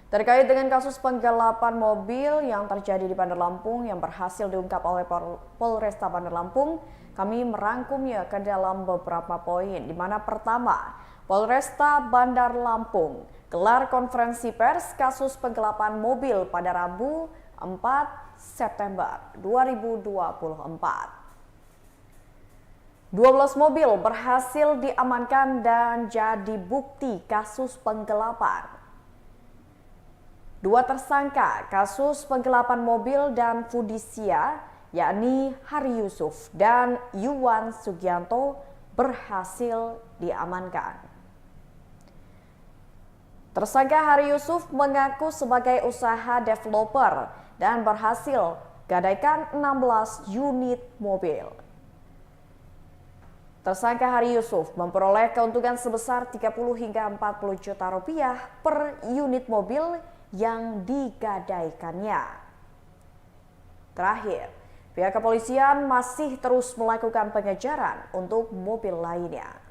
Terkait dengan kasus penggelapan mobil yang terjadi di Bandar Lampung yang berhasil diungkap oleh Polresta Bandar Lampung, kami merangkumnya ke dalam beberapa poin, di mana pertama, Polresta Bandar Lampung gelar konferensi pers kasus penggelapan mobil pada Rabu 4 September 2024. 12 mobil berhasil diamankan dan jadi bukti kasus penggelapan. Dua tersangka kasus penggelapan mobil dan Fudisia, yakni Hari Yusuf dan Yuwan Sugianto, berhasil diamankan. Tersangka Hari Yusuf mengaku sebagai usaha developer dan berhasil gadaikan 16 unit mobil. Tersangka Hari Yusuf memperoleh keuntungan sebesar 30 hingga 40 juta rupiah per unit mobil yang digadaikannya. Terakhir, pihak kepolisian masih terus melakukan pengejaran untuk mobil lainnya.